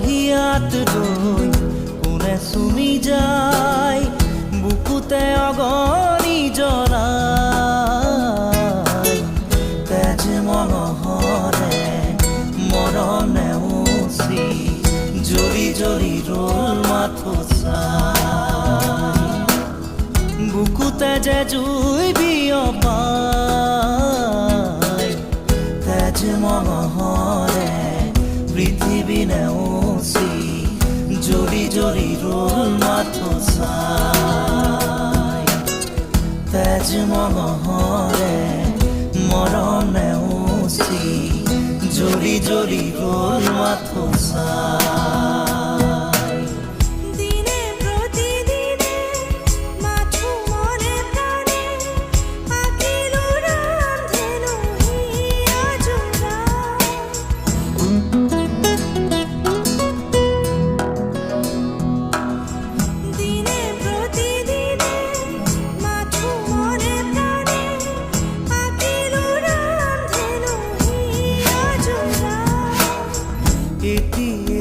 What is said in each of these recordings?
হিয়াত ৰৈ কোনে চুমি যায় বুকুতে অগণি জ্বলাই তেজ মনোহৰে মৰম নেওচি জ্বলি জ্বলি ৰ'ল মাথো চাই বুকুতে যে জুই বিয়পাই তেজ মনোহৰে পৃথিৱী নেওচি জ্বলি জ্বলি ৰ'ল মাথো চাই তেজ মনোহৰে মৰম নেওচি জ্বলি জ্বলি ৰ'ল মাথো চাই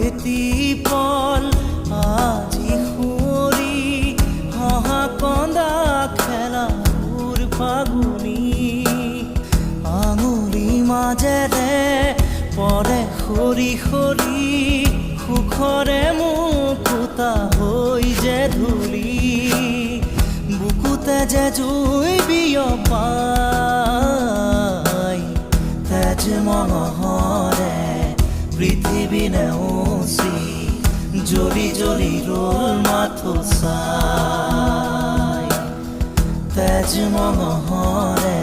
এটি পল আজি সুঁৱৰি হহা কন্দা খেলা সুৰ ফাগুনি আঙুলি মাজেৰে পৰে সৰি সৰি সুখৰে মুকুতা হৈ যে ধূলি বুকুতে যে জুই বিয়পাই তেজ মনোহৰে পৃথিৱী নেওচি জ্বলি জ্বলি ৰ'ল মাথো চাই তেজ মনোহৰে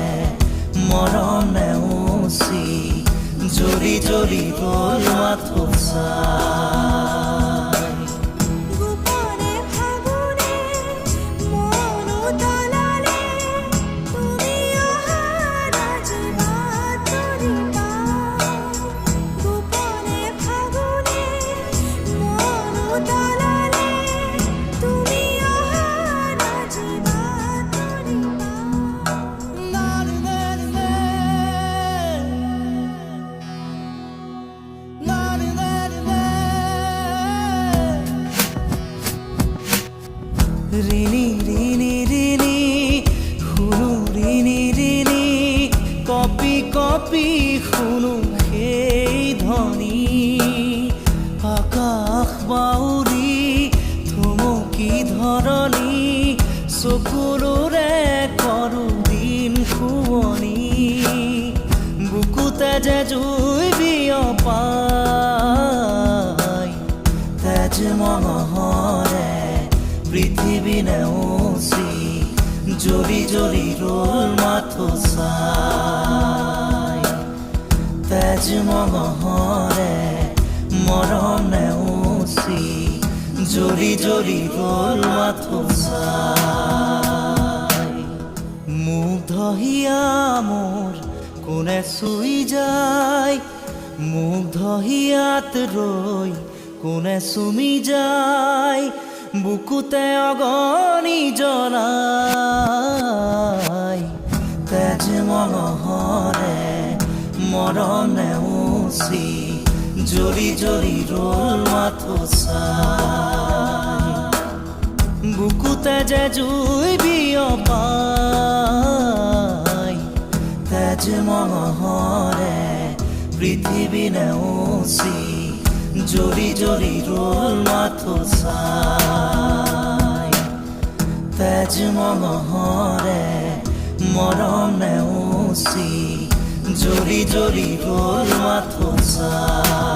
মৰম নেওচি জ্বলি জ্বলি ৰ'ল মাথো চাই ৰিণি ৰিণি ৰিণি শুনো ৰিণি ৰিণি কপি কপি শুনো সেই ধ্বনি আকাশ বাউৰি থমকি ধৰণি চকুলোৰে কৰোঁ দিন শুৱনি বুকুতে যে জুই বিয়পাই তেজ মনোহৰে পৃথিৱী নেওচি জ্বলি জ্বলি ৰ'ল মাথো চাই তেজ মনোহৰে মৰম নেওচি জ্বলি জ্বলি ৰ'ল মাথো চাই মুগ্ধ হিয়া মোৰ কোনে চুই যায় মুগ্ধ হিয়াত ৰৈ কোনে চুমি যায় বুকুতে অগণি জ্বলাই তেজ মনোহৰে মৰম নেওচি জ্বলি জ্বলি ৰ'ল মাথো চাই বুকুতে যে জুই বিয়পাই তেজ মনোহৰে পৃথিৱী নেওচি জ্বলি জ্বলি ৰ'ল মাথো চাই তেজ মনোহৰে মৰম নেওচি জ্বলি জ্বলি ৰ'ল মাথো চাই